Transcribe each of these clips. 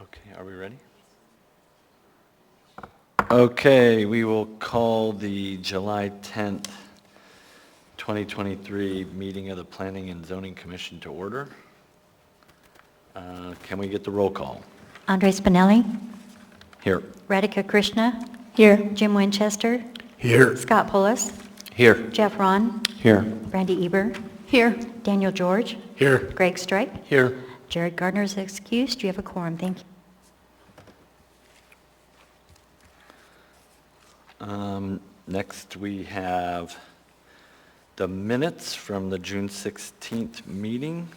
Okay, are we ready? Okay, we will call the July 10th, 2023 meeting of the Planning and Zoning Commission to order. Can we get the roll call? Andre Spinelli. Here. Radhika Krishna. Here. Jim Winchester. Here. Scott Pullis. Here. Jeff Ron. Here. Randy Eber. Here. Daniel George. Here. Greg Strike. Here. Jared Gardner is excused. You have a quorum. Thank you. Next, we have the minutes from the June 16th meeting.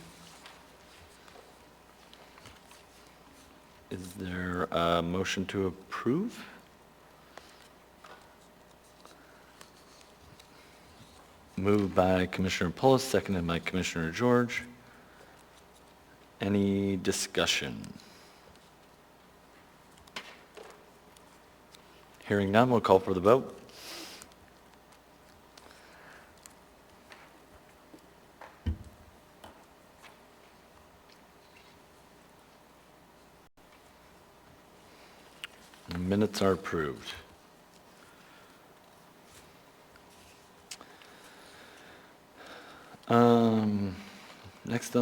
Is there a motion to approve? Moved by Commissioner Pullis, seconded by Commissioner George. Any discussion? Hearing none, we'll call for the vote. The minutes are approved. Next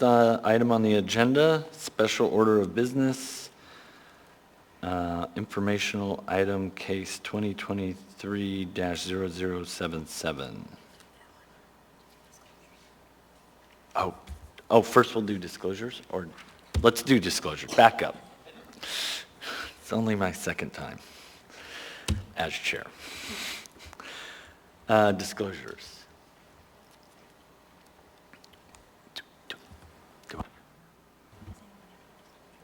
item on the agenda, special order of business, informational item case 2023-0077. Oh, first we'll do disclosures, or let's do disclosures. Back up. It's only my second time as chair. Disclosures.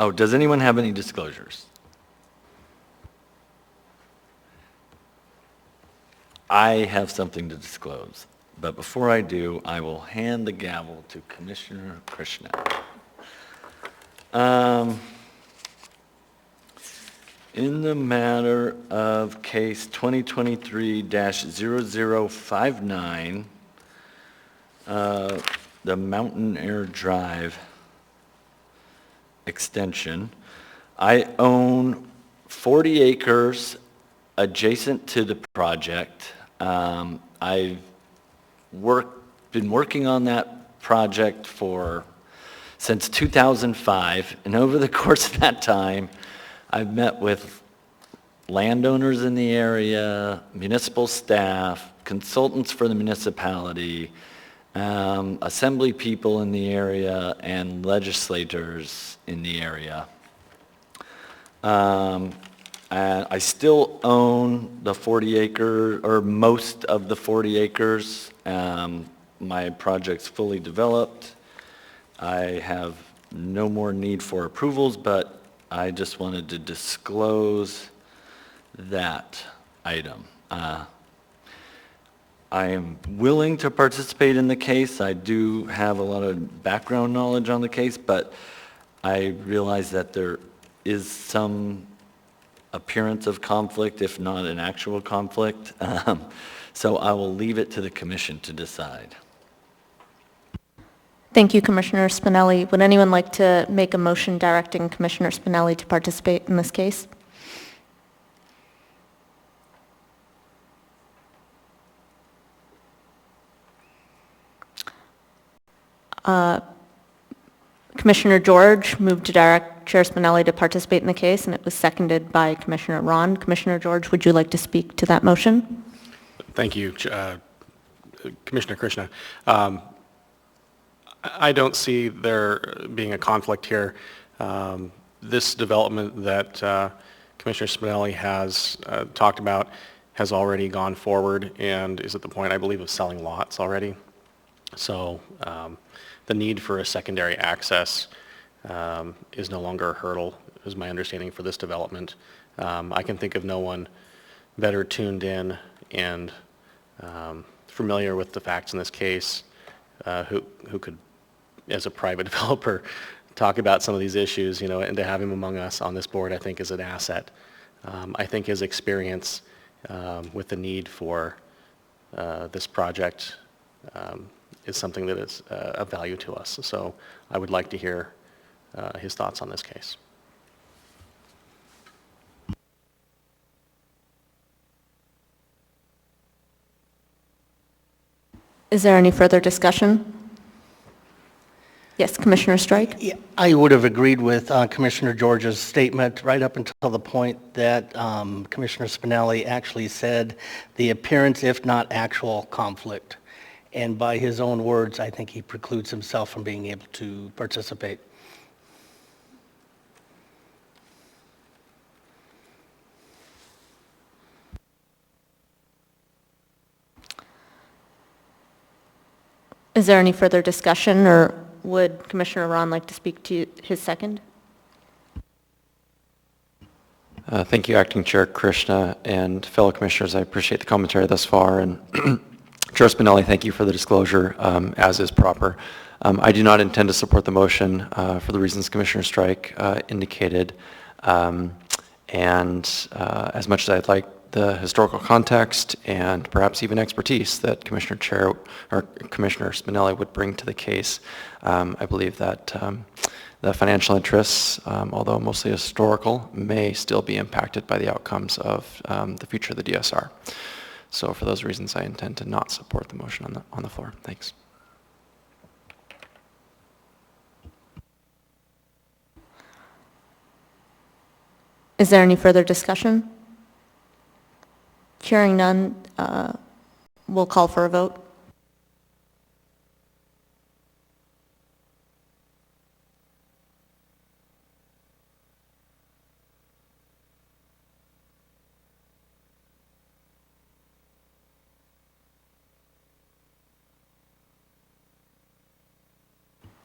Oh, does anyone have any disclosures? I have something to disclose, but before I do, I will hand the gavel to Commissioner Krishna. In the matter of case 2023-0059, the Mountain Air Drive extension, I own 40 acres adjacent to the project. I've been working on that project since 2005, and over the course of that time, I've met with landowners in the area, municipal staff, consultants for the municipality, assembly people in the area, and legislators in the area. And I still own the 40 acre, or most of the 40 acres. My project's fully developed. I have no more need for approvals, but I just wanted to disclose that item. I am willing to participate in the case. I do have a lot of background knowledge on the case, but I realize that there is some appearance of conflict, if not an actual conflict. So I will leave it to the commission to decide. Thank you, Commissioner Spinelli. Would anyone like to make a motion directing Commissioner Spinelli to participate in this case? Commissioner George moved to direct Chair Spinelli to participate in the case, and it was seconded by Commissioner Ron. Commissioner George, would you like to speak to that motion? Thank you, Commissioner Krishna. I don't see there being a conflict here. This development that Commissioner Spinelli has talked about has already gone forward and is at the point, I believe, of selling lots already. So the need for a secondary access is no longer a hurdle, is my understanding for this development. I can think of no one better tuned in and familiar with the facts in this case who could, as a private developer, talk about some of these issues, and to have him among us on this board, I think, is an asset. I think his experience with the need for this project is something that is of value to us. So I would like to hear his thoughts on this case. Is there any further discussion? Yes, Commissioner Strike? Yeah, I would have agreed with Commissioner George's statement right up until the point that Commissioner Spinelli actually said the appearance, if not actual, conflict. And by his own words, I think he precludes himself from being able to participate. Is there any further discussion, or would Commissioner Ron like to speak to his second? Thank you, Acting Chair Krishna and fellow commissioners. I appreciate the commentary thus far. And Chair Spinelli, thank you for the disclosure, as is proper. I do not intend to support the motion for the reasons Commissioner Strike indicated. As much as I'd like the historical context and perhaps even expertise that Commissioner Spinelli would bring to the case, I believe that the financial interests, although mostly historical, may still be impacted by the outcomes of the future of the DSR. So for those reasons, I intend to not support the motion on the floor. Thanks. Is there any further discussion? Hearing none, we'll call for a vote.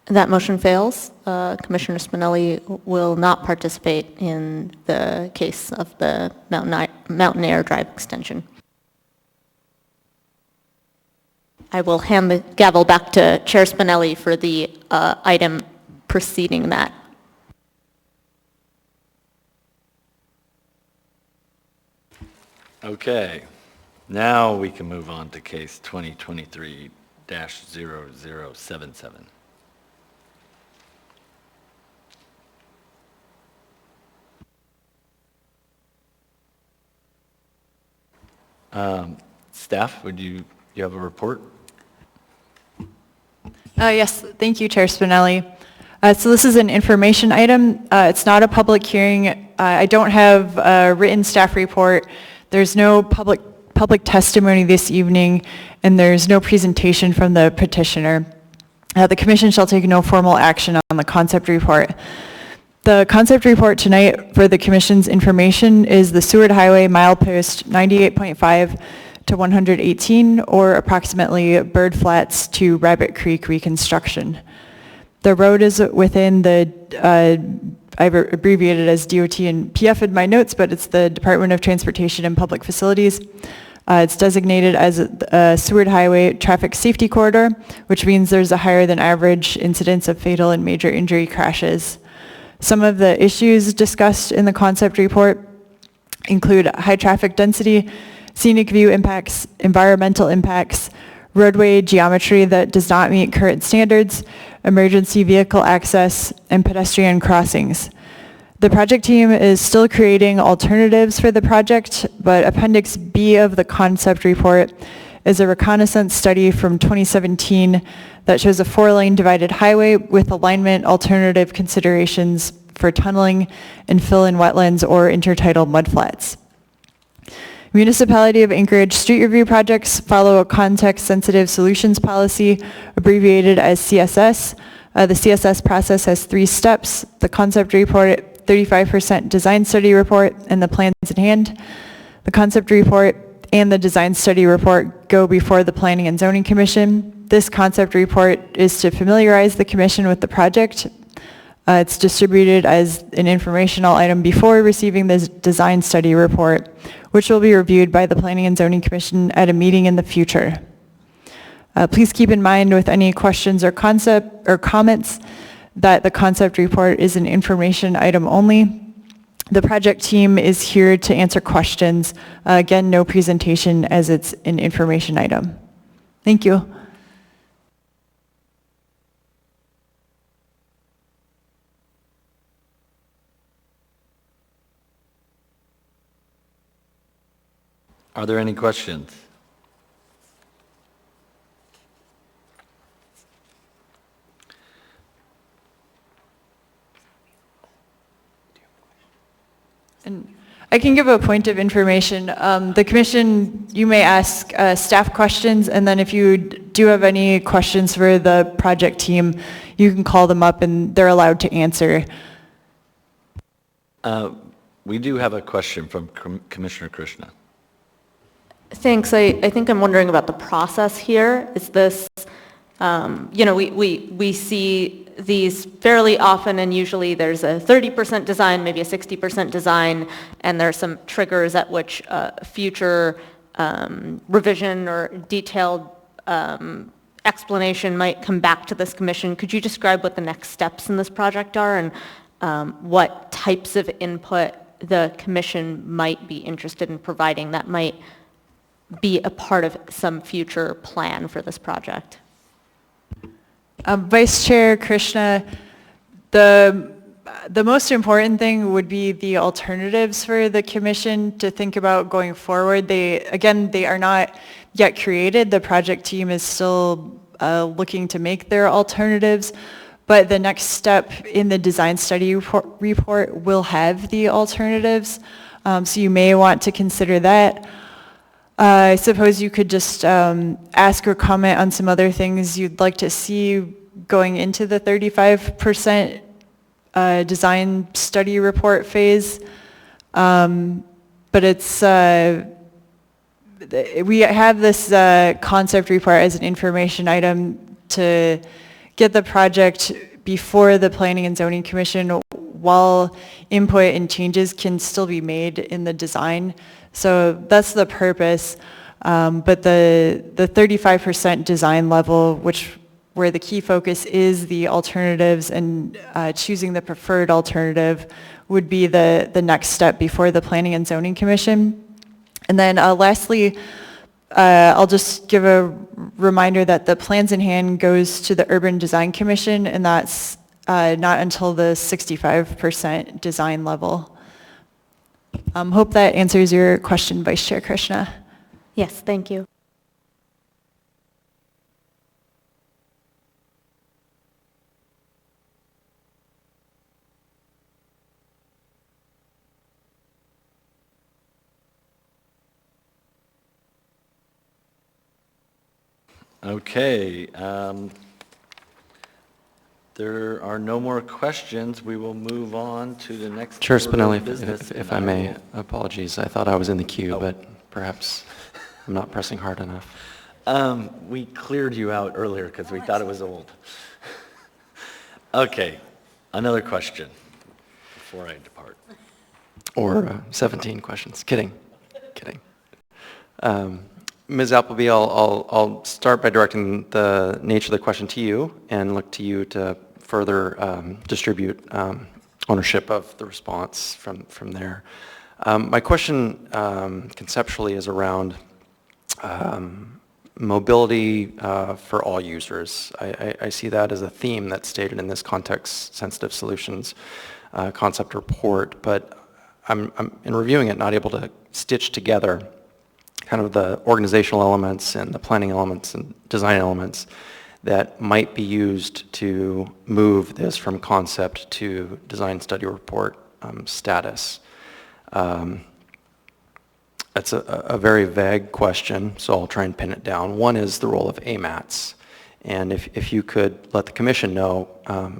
That motion fails. Commissioner Spinelli will not participate in the case of the Mountain Air Drive extension. I will hand the gavel back to Chair Spinelli for the item preceding that. Okay, now we can move on to case 2023-0077. Staff, would you have a report? Yes, thank you, Chair Spinelli. So this is an information item. It's not a public hearing. I don't have a written staff report. There's no public testimony this evening, and there's no presentation from the petitioner. The Commission shall take no formal action on the concept report. The concept report tonight for the Commission's information is the Seward Highway milepost 98.5 to 118, or approximately Bird Flats to Rabbit Creek reconstruction. The road is within the, I've abbreviated as DOT and PF in my notes, but it's the Department of Transportation and Public Facilities. It's designated as a Seward Highway traffic safety corridor, which means there's a higher than average incidence of fatal and major injury crashes. Some of the issues discussed in the concept report include high traffic density, scenic view impacts, environmental impacts, roadway geometry that does not meet current standards, emergency vehicle access, and pedestrian crossings. The project team is still creating alternatives for the project, but Appendix B of the concept report is a reconnaissance study from 2017 that shows a 4-lane divided highway with alignment alternative considerations for tunneling and fill-in wetlands or intertidal mudflats. Municipality of Anchorage street review projects follow a context-sensitive solutions policy, abbreviated as CSS. The CSS process has 3 steps: the concept report, 35% design study report, and the plans in hand. The concept report and the design study report go before the Planning and Zoning Commission. This concept report is to familiarize the Commission with the project. It's distributed as an informational item before receiving the design study report, which will be reviewed by the Planning and Zoning Commission at a meeting in the future. Please keep in mind with any questions or comments that the concept report is an information item only. The project team is here to answer questions. Again, no presentation as it's an information item. Thank you. Are there any questions? I can give a point of information. The commission, you may ask staff questions, and then if you do have any questions for the project team, you can call them up and they're allowed to answer. We do have a question from Commissioner Krishna. Thanks. I think I'm wondering about the process here. Is this, we see these fairly often, and usually there's a 30% design, maybe a 60% design, and there's some triggers at which future revision or detailed explanation might come back to this commission. Could you describe what the next steps in this project are and what types of input the commission might be interested in providing that might be a part of some future plan for this project? Vice Chair Krishna, the most important thing would be the alternatives for the commission to think about going forward. They are not yet created. The project team is still looking to make their alternatives, but the next step in the design study report will have the alternatives. So you may want to consider that. I suppose you could just ask or comment on some other things you'd like to see going into the 35% design study report phase. But it's, we have this concept report as an information item to get the project before the Planning and Zoning Commission while input and changes can still be made in the design. So that's the purpose, but the 35% design level, where the key focus is the alternatives and choosing the preferred alternative, would be the next step before the Planning and Zoning Commission. And then lastly, I'll just give a reminder that the plans in hand goes to the Urban Design Commission, and that's not until the 65% design level. Hope that answers your question, Vice Chair Krishna. Yes, thank you. Okay. There are no more questions. We will move on to the next Chair order of Spinelli, business, if and I may, will- apologies. I thought I was in the queue, Oh. but perhaps I'm not pressing hard enough. We cleared you out earlier because we thought it was old. Okay, another question before I depart. Or 17 questions. Kidding. Ms. Appleby, I'll start by directing the nature of the question to you and look to you to further distribute ownership of the response from there. My question conceptually is around mobility for all users. I see that as a theme that's stated in this context-sensitive solutions concept report, but I'm in reviewing it not able to stitch together kind of the organizational elements and the planning elements and design elements that might be used to move this from concept to design study report status. That's a very vague question, so I'll try and pin it down. One is the role of AMATs, and if you could let the commission know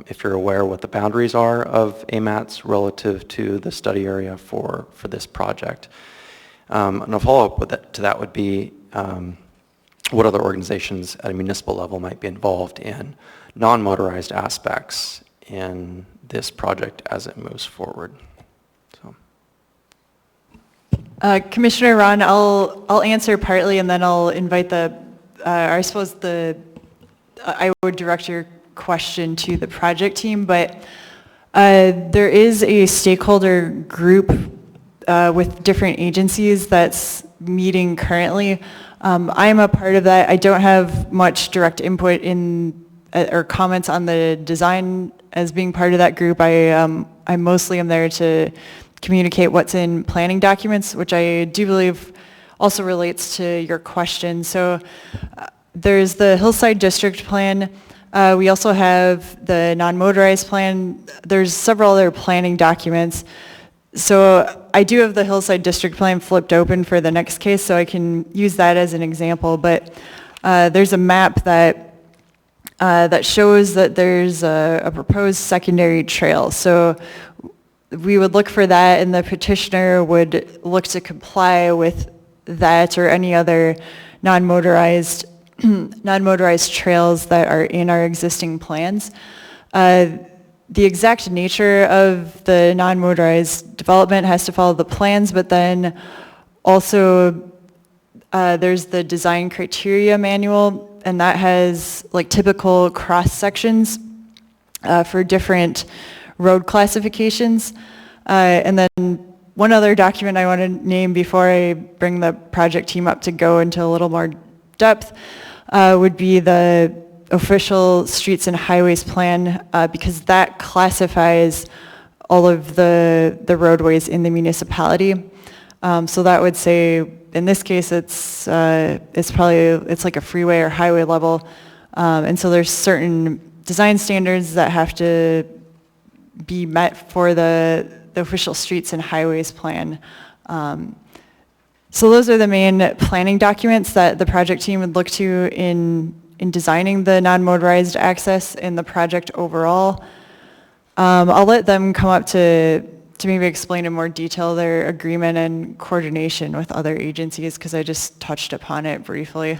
if you're aware what the boundaries are of AMATs relative to the study area for this project. And a follow-up to that would be what other organizations at a municipal level might be involved in non-motorized aspects in this project as it moves forward. So. Commissioner Ron, I'll answer partly, and then I'll invite I would direct your question to the project team, but there is a stakeholder group with different agencies that's meeting currently. I'm a part of that. I don't have much direct input or comments on the design as being part of that group. I mostly am there to communicate what's in planning documents, which I do believe also relates to your question. So there's the Hillside District Plan. We also have the non-motorized plan. There's several other planning documents. So I do have the Hillside District Plan flipped open for the next case, so I can use that as an example. But there's a map that that shows that there's a proposed secondary trail. So we would look for that, and the petitioner would look to comply with that or any other non-motorized trails that are in our existing plans. The exact nature of the non-motorized development has to follow the plans, but then also there's the design criteria manual, and that has like typical cross sections for different road classifications. And then one other document I want to name before I bring the project team up to go into a little more depth would be the official streets and highways plan, because that classifies all of the roadways in the municipality. So that would say, in this case, it's like a freeway or highway level, and so there's certain design standards that have to be met for the official streets and highways plan. So those are the main planning documents that the project team would look to in designing the non-motorized access in the project overall. I'll let them come up to maybe explain in more detail their agreement and coordination with other agencies, because I just touched upon it briefly.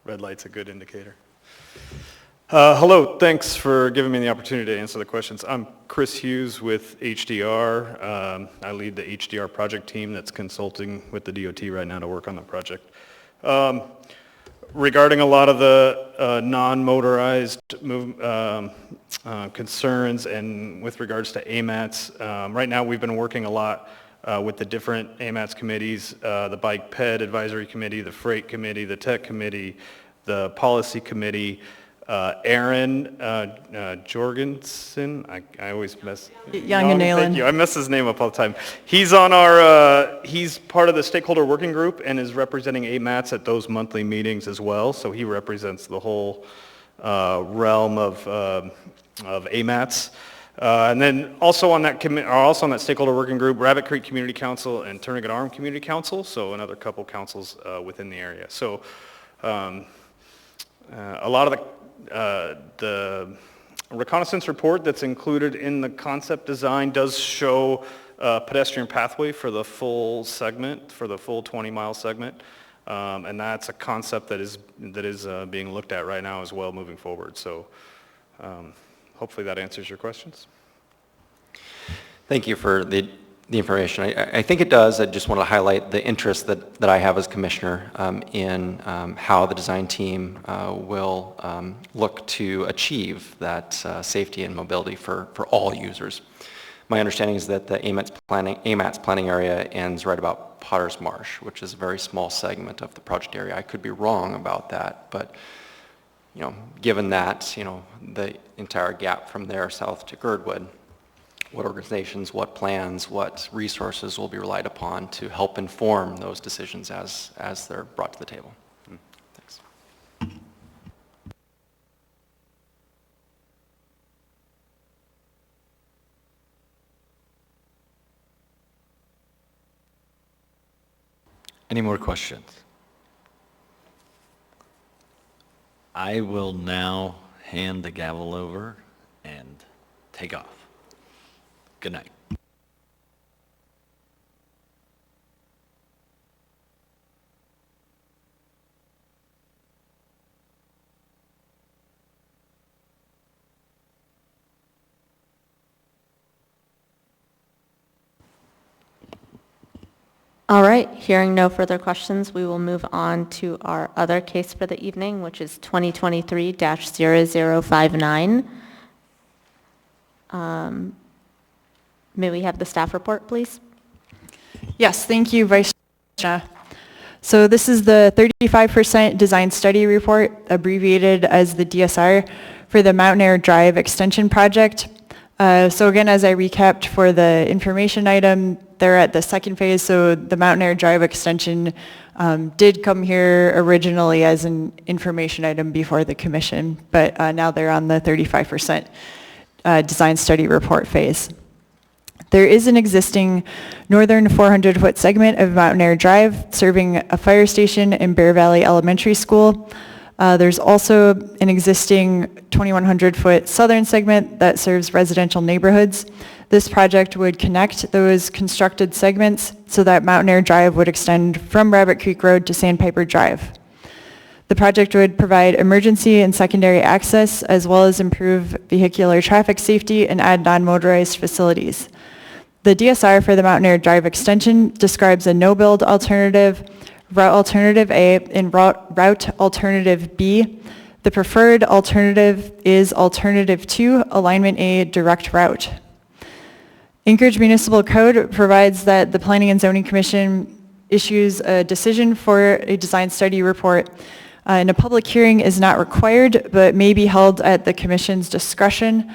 Red light's a good indicator. Hello, thanks for giving me the opportunity to answer the questions. I'm Chris Hughes with HDR. I lead the HDR project team that's consulting with the DOT right now to work on the project. Regarding a lot of the non-motorized concerns and with regards to AMATs, right now we've been working a lot with the different AMATs committees, the Bike Ped Advisory Committee, the Freight Committee, the Tech Committee, the Policy Committee. Aaron Jorgensen, I always mess. Thank you. I mess his name up all the time. He's on our. He's part of the stakeholder working group and is representing AMATs at those monthly meetings as well. So he represents the whole realm of AMATs. And then also on that stakeholder working group, Rabbit Creek Community Council and Tourniquet Arm Community Council. So another couple councils within the area. So a lot of the reconnaissance report that's included in the concept design does show a pedestrian pathway for the full segment, for the full 20-mile segment, and that's a concept that is being looked at right now as well moving forward. So hopefully that answers your questions. Thank you for the information. I think it does. I just want to highlight the interest that I have as commissioner in how the design team will look to achieve that safety and mobility for all users. My understanding is that the AMAT's planning area ends right about Potter's Marsh, which is a very small segment of the project area. I could be wrong about that, but given that, the entire gap from there south to Girdwood, what organizations, what plans, what resources will be relied upon to help inform those decisions as they're brought to the table. Thanks. Any more questions? I will now hand the gavel over and take off. Good night. All right, hearing no further questions, we will move on to our other case for the evening, which is 2023-0059. May we have the staff report, please? Yes, thank you, Vice Chair. So this is the 35% design study report, abbreviated as the DSR, for the Mountain Air Drive Extension Project. So again, as I recapped for the information item, they're at the second phase, so the Mountain Air Drive Extension did come here originally as an information item before the commission, but now they're on the 35% design study report phase. There is an existing northern 400-foot segment of Mountain Air Drive serving a fire station in Bear Valley Elementary School. There's also an existing 2,100-foot southern segment that serves residential neighborhoods. This project would connect those constructed segments so that Mountain Air Drive would extend from Rabbit Creek Road to Sandpiper Drive. The project would provide emergency and secondary access as well as improve vehicular traffic safety and add non-motorized facilities. The DSR for the Mountain Air Drive extension describes a no-build alternative, route alternative A, and route alternative B. The preferred alternative is alternative 2, alignment A, direct route. Anchorage Municipal Code provides that the Planning and Zoning Commission issues a decision for a design study report, and a public hearing is not required, but may be held at the Commission's discretion.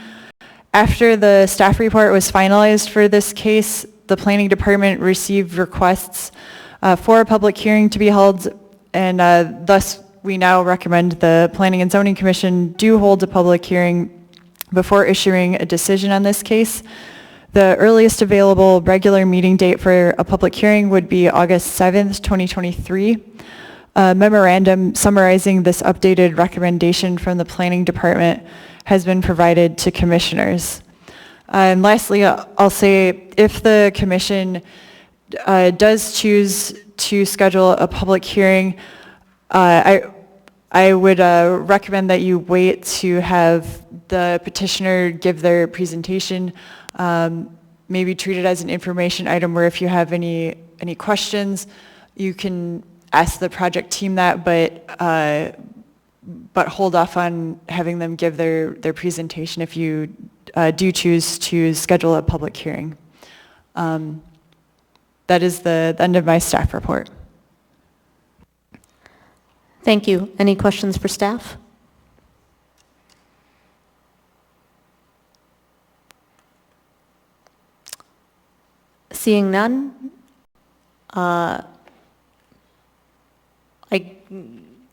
After the staff report was finalized for this case, the Planning Department received requests for a public hearing to be held, and thus we now recommend the Planning and Zoning Commission do hold a public hearing before issuing a decision on this case. The earliest available regular meeting date for a public hearing would be August 7th, 2023. A memorandum summarizing this updated recommendation from the Planning Department has been provided to commissioners. And lastly, I'll say if the commission does choose to schedule a public hearing, I would recommend that you wait to have the petitioner give their presentation. Maybe treat it as an information item where if you have any questions, you can ask the project team that, but hold off on having them give their presentation if you do choose to schedule a public hearing. That is the end of my staff report. Thank you. Any questions for staff? Seeing none,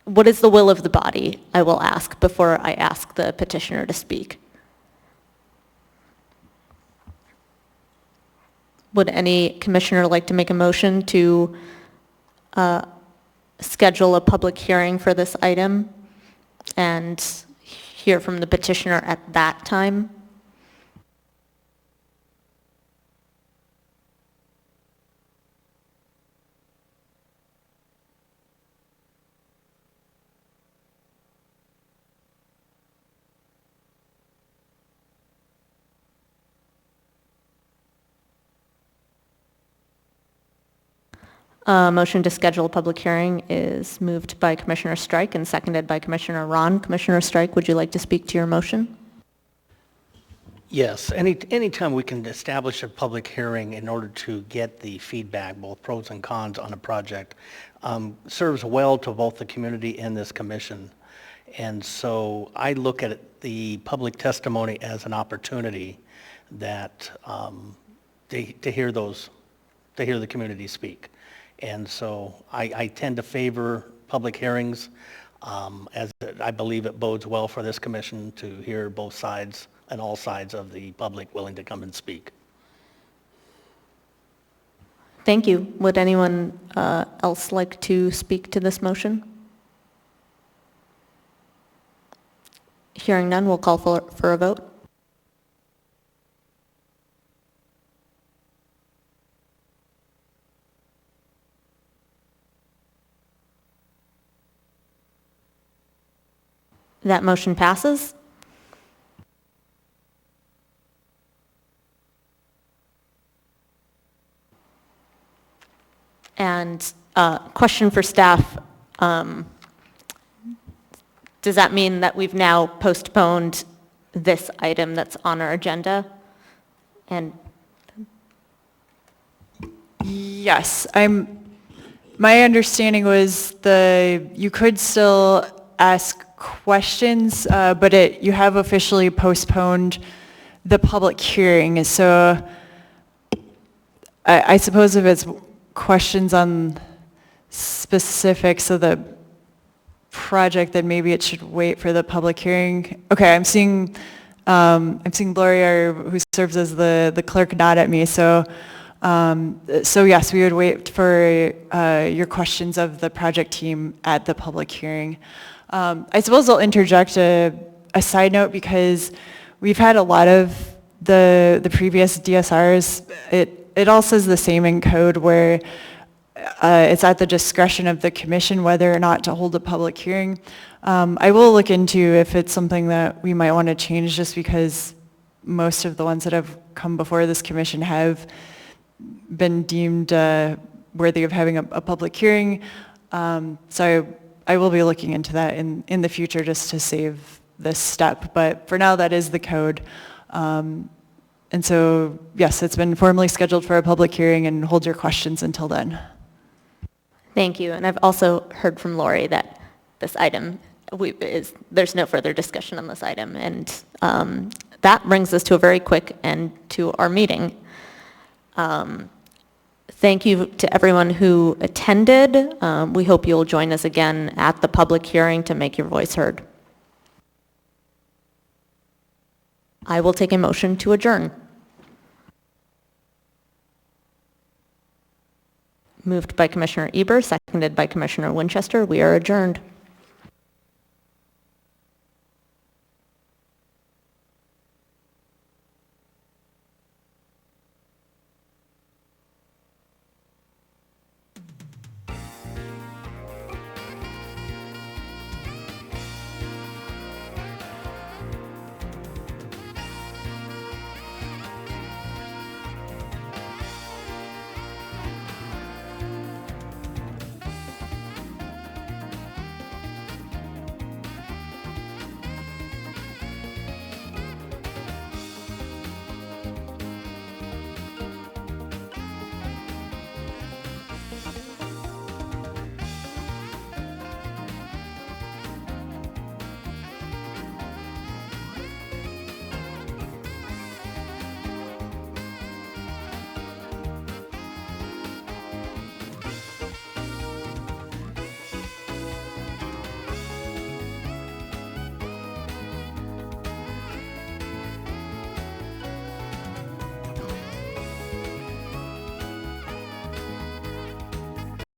what is the will of the body, I will ask before I ask the petitioner to speak. Would any commissioner like to make a motion to schedule a public hearing for this item and hear from the petitioner at that time? Motion to schedule a public hearing is moved by Commissioner Strike and seconded by Commissioner Ron. Commissioner Strike, would you like to speak to your motion? Yes, anytime we can establish a public hearing in order to get the feedback, both pros and cons on a project, serves well to both the community and this commission. And so I look at the public testimony as an opportunity that to hear the community speak. And so I tend to favor public hearings, as I believe it bodes well for this commission to hear both sides and all sides of the public willing to come and speak. Thank you. Would anyone else like to speak to this motion? Hearing none, we'll call for a vote. That motion passes. And question for staff, does that mean that we've now postponed this item that's on our agenda? And Yes, my understanding was you could still ask questions, but you have officially postponed the public hearing. So I suppose if it's questions on specifics of the project, then maybe it should wait for the public hearing. Okay, I'm seeing Gloria, who serves as the clerk, nod at me, so yes, we would wait for your questions of the project team at the public hearing. I suppose I'll interject a side note, because we've had a lot of the previous DSRs. It all says the same in code, where it's at the discretion of the commission whether or not to hold a public hearing. I will look into if it's something that we might want to change, just because most of the ones that have come before this commission have been deemed worthy of having a public hearing. So I will be looking into that in the future, just to save this step. But for now, that is the code. And so, yes, it's been formally scheduled for a public hearing, and hold your questions until then. Thank you. And I've also heard from Lori that this item there's no further discussion on this item. And that brings us to a very quick end to our meeting. Thank you to everyone who attended. We hope you'll join us again at the public hearing to make your voice heard. I will take a motion to adjourn. Moved by Commissioner Eber, seconded by Commissioner Winchester. We are adjourned.